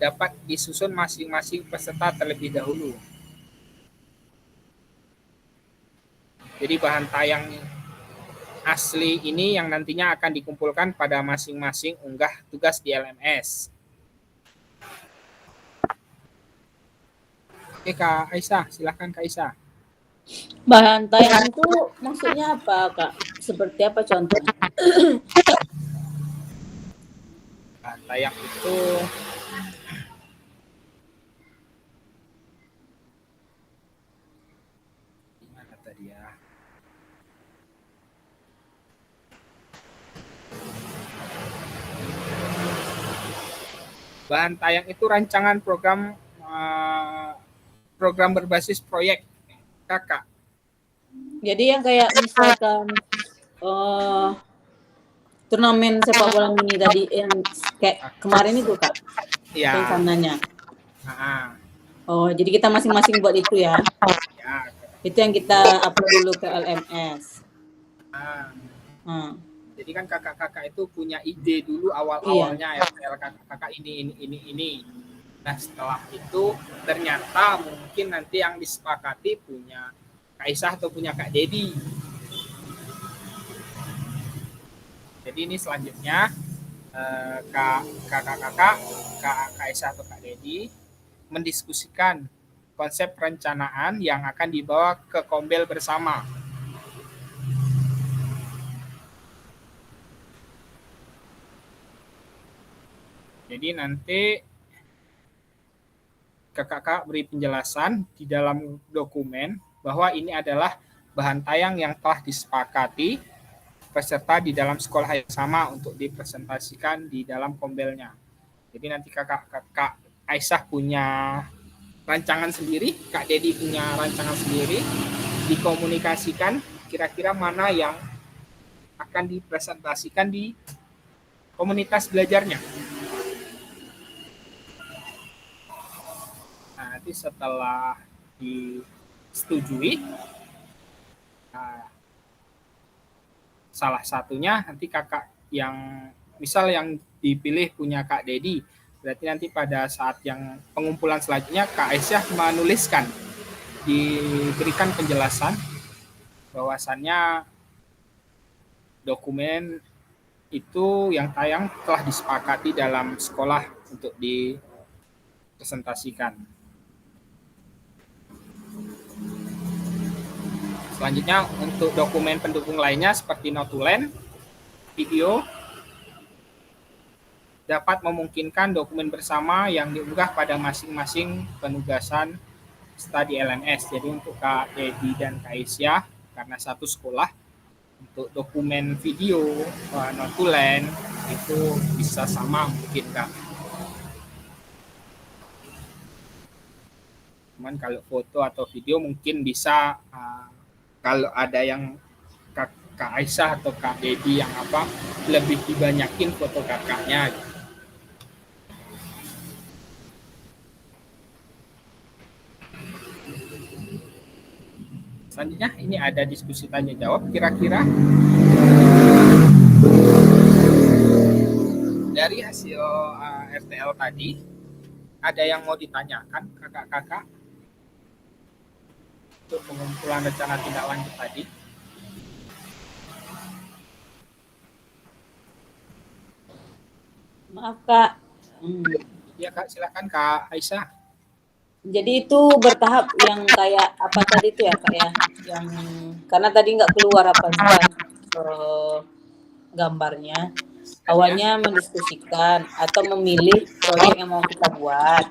dapat disusun masing-masing peserta terlebih dahulu. Jadi bahan tayang asli ini yang nantinya akan dikumpulkan pada masing-masing unggah tugas di LMS. Oke Kak Aisyah, silakan Kak Aisyah. Bahan tayang itu maksudnya apa Kak? Seperti apa contohnya? Bahan tayang itu gimana tadi ya? Bahan tayang itu rancangan program berbasis proyek kakak. Jadi yang kayak misalkan turnamen sepak bola mini tadi yang kayak kemarin itu Kak? Iya. Rencananya. Nah, Oh, jadi kita masing-masing buat itu ya? ya. Itu yang kita upload dulu ke LMS. Nah. Jadi kan kakak-kakak itu punya ide dulu awal-awalnya RTL kakak ini. Nah setelah itu ternyata mungkin nanti yang disepakati punya Kak Aisyah atau punya Kak Dedi. Jadi ini selanjutnya kakak-kakak Kak Aisyah atau Kak Dedi mendiskusikan konsep perencanaan yang akan dibawa ke Kombel bersama. Jadi nanti kakak beri penjelasan di dalam dokumen bahwa ini adalah bahan tayang yang telah disepakati peserta di dalam sekolah yang sama untuk dipresentasikan di dalam kombelnya. Jadi nanti kakak Aisyah punya rancangan sendiri, Kak Dedi punya rancangan sendiri, dikomunikasikan kira-kira mana yang akan dipresentasikan di komunitas belajarnya. Nah, nanti setelah disetujui, salah satunya nanti kakak yang misal yang dipilih punya Kak Dedi, berarti nanti pada saat yang pengumpulan selanjutnya Kak Aisyah menuliskan, diberikan penjelasan bahwasannya dokumen itu yang tayang telah disepakati dalam sekolah untuk dipresentasikan. Selanjutnya untuk dokumen pendukung lainnya seperti notulen, video, dapat memungkinkan dokumen bersama yang diunggah pada masing-masing penugasan studi LMS. Jadi untuk Kak Dedi dan Kak Aisyah, karena satu sekolah, untuk dokumen video, notulen, itu bisa sama mungkin Kak. Cuman kalau foto atau video mungkin bisa, kalau ada yang Kak Aisyah atau Kak Dedi yang lebih dibanyakin foto kakaknya. Selanjutnya ini ada diskusi tanya jawab, kira-kira dari hasil RTL tadi ada yang mau ditanyakan kakak-kakak untuk pengumpulan rencana tindak lanjut tadi? Maaf Kak. Ya Kak, silakan Kak Aisyah. Jadi itu bertahap yang kayak apa tadi itu ya Kak ya? Yang karena tadi nggak keluar gambarnya. Awalnya mendiskusikan atau memilih proyek yang mau kita buat.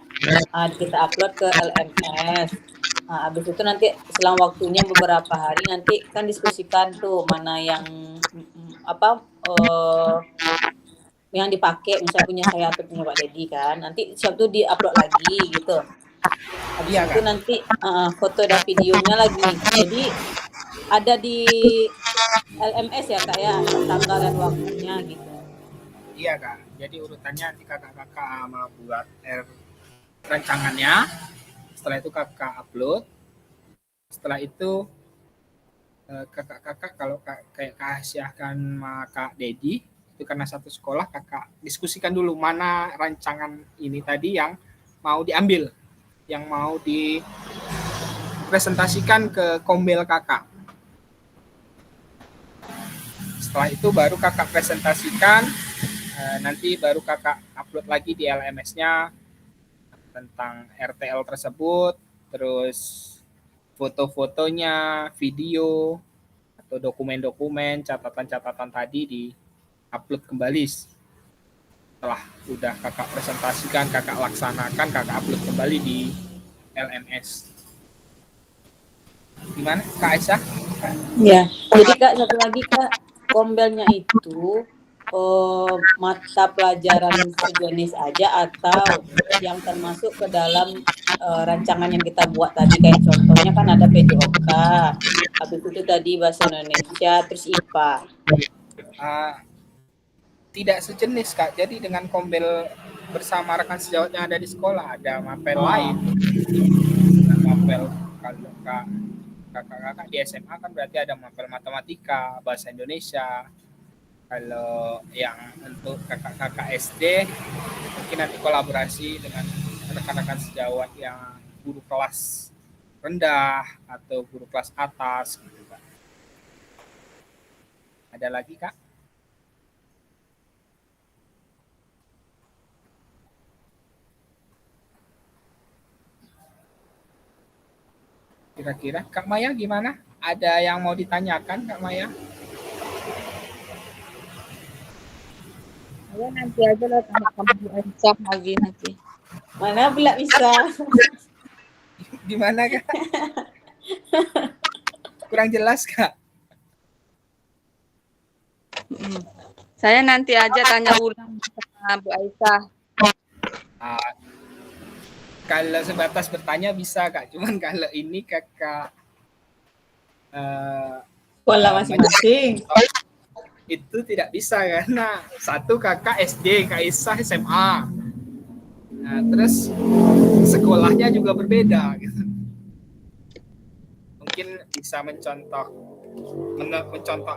Kita upload ke LMS. Habis itu nanti selang waktunya beberapa hari nanti kan diskusikan tuh mana yang yang dipakai, misalnya punya saya atau punya Pak Dedi kan, nanti siap tuh di-upload lagi gitu. Habis Iya, itu Kak. nanti foto dan videonya lagi. Jadi ada di LMS ya Kak ya, tanggal dan waktunya gitu. Iya Kak, jadi urutannya nanti kakak-kakak membuat rancangannya, setelah itu kakak upload, setelah itu kakak-kakak kalau kayak Kak Aisyah kan sama Kak Dedi, itu karena satu sekolah, kakak diskusikan dulu mana rancangan ini tadi yang mau diambil, yang mau dipresentasikan ke kombel kakak. Setelah itu baru kakak presentasikan, nanti baru kakak upload lagi di LMS-nya tentang RTL tersebut, terus foto-fotonya, video, atau dokumen-dokumen, catatan-catatan tadi di-upload kembali. Setelah udah kakak presentasikan, kakak laksanakan, kakak upload kembali di LMS. Gimana Kak Aisyah? Ya, jadi Kak satu lagi Kak, kombelnya itu mata pelajaran sejenis aja atau yang termasuk ke dalam rancangan yang kita buat tadi, kayak contohnya kan ada PJOK, habis itu tadi bahasa Indonesia, terus IPA. Tidak sejenis Kak, jadi dengan kombel bersama rekan sejawat yang ada di sekolah, ada mapel lain. Nah, mapel kalau kakak-kakak di SMA kan berarti ada mapel matematika, bahasa Indonesia. Kalau yang untuk kakak-kakak SD mungkin nanti kolaborasi dengan rekan-rekan sejawat yang guru kelas rendah atau guru kelas atas gitu Kak. Ada lagi Kak? Kira-kira Kak Maya gimana? Ada yang mau ditanyakan Kak Maya? Saya nanti aja lah tanya sama Bu Aisyah lagi nanti. Mana pula bisa? Gimana Kak? Kurang jelas Kak? Saya nanti aja tanya ulang sama Bu Aisyah. Kalau sebatas bertanya bisa Kak, cuman kalau ini Kakak Sekolah masing-masing. itu tidak bisa karena satu Kakak SD, Kak Isah SMA. Nah, terus sekolahnya juga berbeda gitu. Mungkin bisa mencontoh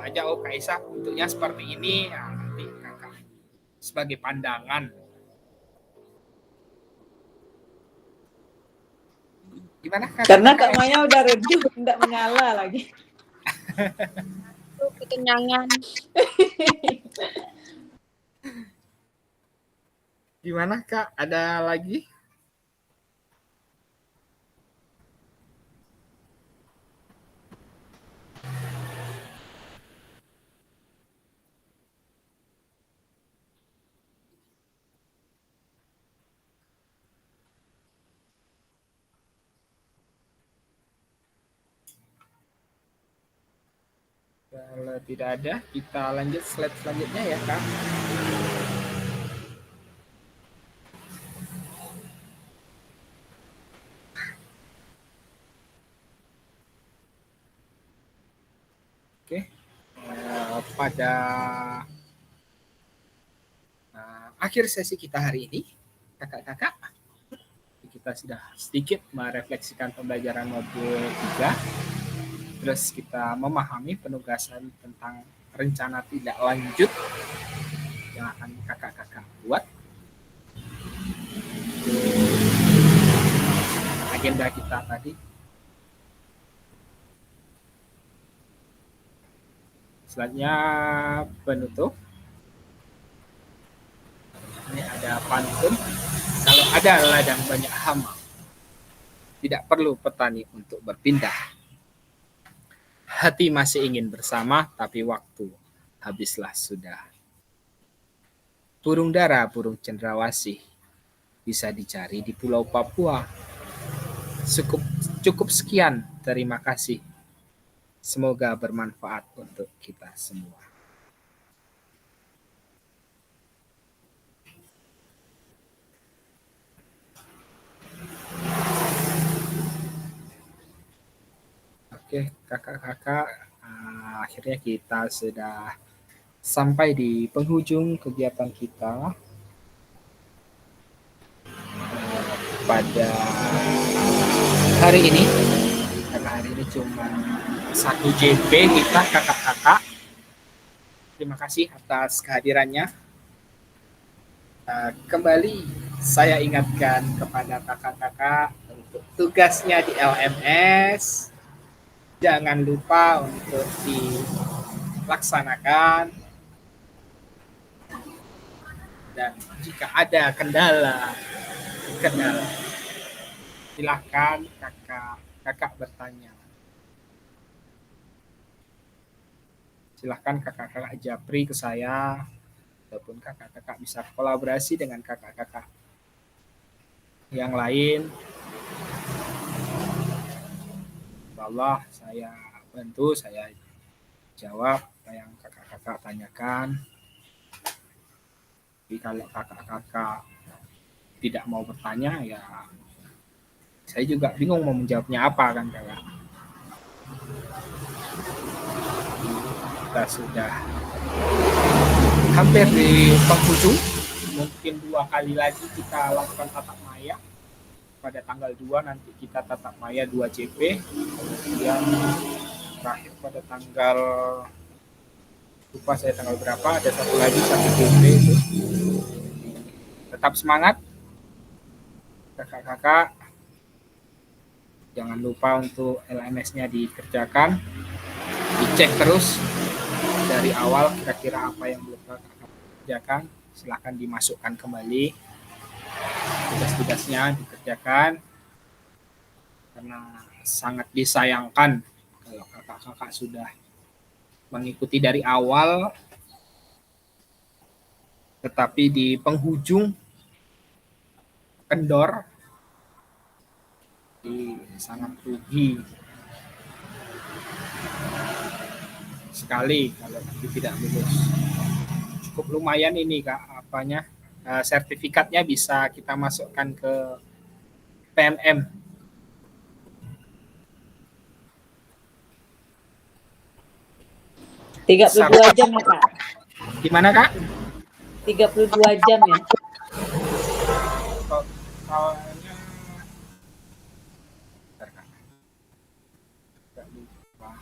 aja, oh Kak Isah bentuknya seperti ini, nah, nanti Kakak sebagai pandangan. Gimana Kak? Karena Kak Maya udah redup, tidak menyala lagi. Itu kekenyangan. Gimana Kak? Ada lagi? Kalau tidak ada, kita lanjut slide selanjutnya ya Kak. Oke, pada akhir sesi kita hari ini, kakak-kakak, kita sudah sedikit merefleksikan pembelajaran modul 3. Terus kita memahami penugasan tentang rencana tindak lanjut yang akan kakak-kakak buat. Agenda kita tadi. Selanjutnya penutup. Ini ada pantun. Kalau ada ladang banyak hama, tidak perlu petani untuk berpindah. Hati masih ingin bersama, tapi waktu habislah sudah. Burung dara, burung cendrawasih, bisa dicari di Pulau Papua. Cukup sekian, terima kasih. Semoga bermanfaat untuk kita semua. Oke, kakak-kakak, akhirnya kita sudah sampai di penghujung kegiatan kita pada hari ini. Karena hari ini cuma 1 JP kita kakak-kakak. Terima kasih atas kehadirannya. Kembali saya ingatkan kepada kakak-kakak untuk tugasnya di LMS. Jangan lupa untuk dilaksanakan. Dan jika ada kendala, silakan kakak bertanya. Silakan kakak-kakak japri ke saya, ataupun kakak-kakak bisa kolaborasi dengan kakak-kakak yang lain. Insyaallah saya bantu, saya jawab apa yang kakak-kakak tanyakan. Tapi kalau kakak-kakak tidak mau bertanya, ya saya juga bingung mau menjawabnya apa kan kakak. Kita sudah hampir di penghujung. Mungkin 2 kali lagi kita lakukan tatap maya. Pada tanggal 2 nanti kita tatap maya 2 JP. Kemudian terakhir pada tanggal, lupa saya tanggal berapa, ada satu lagi 1 JP itu. Tetap semangat kakak-kakak. Jangan lupa untuk LMS-nya dikerjakan, dicek terus dari awal kira-kira apa yang belum kakak kerjakan. Silahkan dimasukkan kembali tugas-tugasnya, dikerjakan. karena sangat disayangkan kalau kakak-kakak sudah mengikuti dari awal, tetapi di penghujung kendor, sangat rugi sekali kalau nanti tidak lulus. Cukup lumayan ini Kak, sertifikatnya bisa kita masukkan ke PMM. Tiga 32 jam ya Kak? Gimana Kak? 32 jam ya? Totalnya bentar, Kak. Nggak lupa.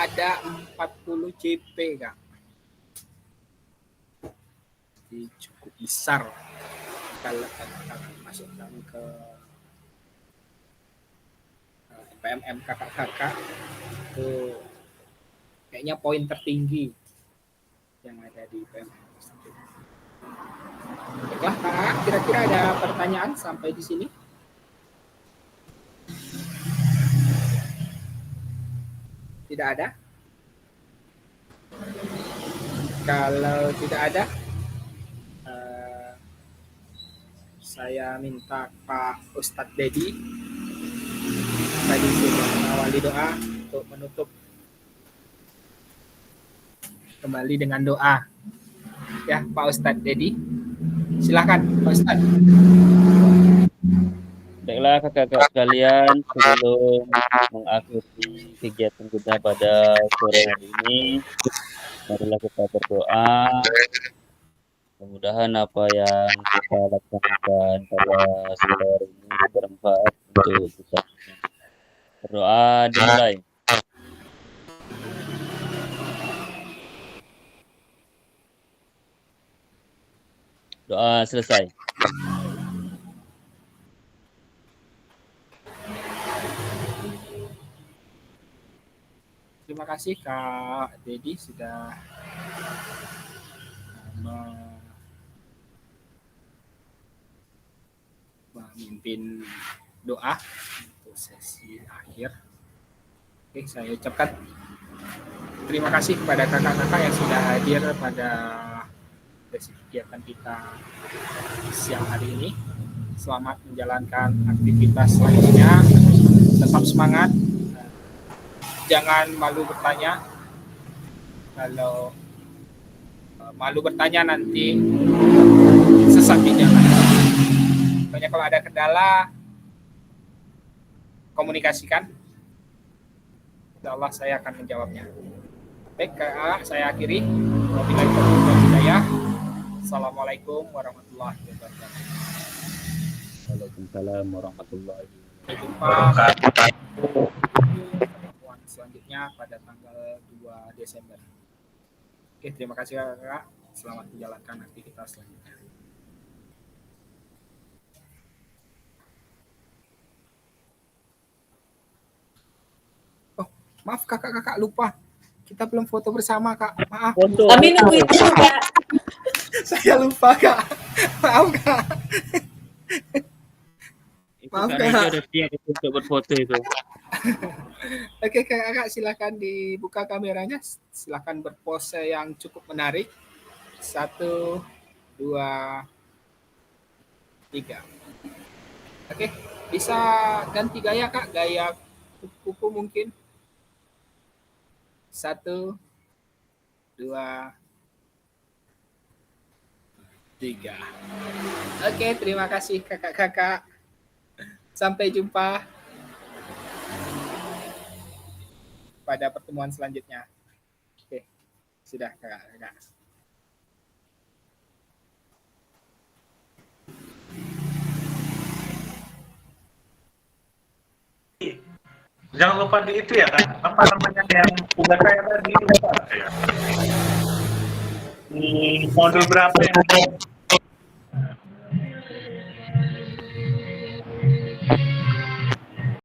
Ada 40 CP Kak. Jadi cukup besar kalau kakak masukkan ke PMM kakak-kakak, itu kayaknya poin tertinggi yang ada di PMM. Baiklah Kak, kira-kira ada pertanyaan sampai di sini? Tidak ada? Kalau tidak ada, saya minta Pak Ustadz Dedi tadi sudah mengawali doa untuk menutup kembali dengan doa. Ya, Pak Ustadz Dedi. Silakan Pak Ustadz. Baiklah kakak-kakak sekalian, sebelum mengakhiri kegiatan kita pada sore hari ini, marilah kita berdoa. Mudah-mudahan apa yang kita laksanakan pada sore hari ini bermanfaat untuk kita. Berdoa dimulai. Doa selesai. Terima kasih Kak Dedi sudah memimpin doa untuk sesi akhir. Oke, saya ucapkan terima kasih kepada kakak-kakak yang sudah hadir pada sesi kegiatan kita siang hari ini. Selamat menjalankan aktivitas selanjutnya. Tetap semangat. Jangan malu bertanya. Kalau malu bertanya nanti sesat di jalan. Pokoknya kalau ada kendala, komunikasikan. Insya Allah saya akan menjawabnya. Baik, Kak, saya akhiri. Wabillahi taufiq wal hidayah. Assalamualaikum warahmatullahi wabarakatuh. Waalaikumsalam warahmatullahi wabarakatuh. Selanjutnya pada tanggal 2 Desember. Oke, terima kasih Kak. Selamat menjalankan aktivitas selanjutnya. Oh, maaf kakak-kakak lupa. Kita belum foto bersama Kak. Maaf. Kami nungguin itu Kak. Saya lupa Kak. Maaf Kak. Maaf Kak. Ada siap untuk berfoto itu. Oke kakak, silakan dibuka kameranya, silakan berpose yang cukup menarik. 1, 2, 3. Oke, bisa ganti gaya Kak, gaya kuku mungkin. 1, 2, 3. Oke, terima kasih kakak-kakak. Sampai jumpa pada pertemuan selanjutnya. Oke, sudah kakak. Jangan lupa di itu ya kan, apa namanya yang udah kayak tadi lupa ya. Di modul berapa yang